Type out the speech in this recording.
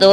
2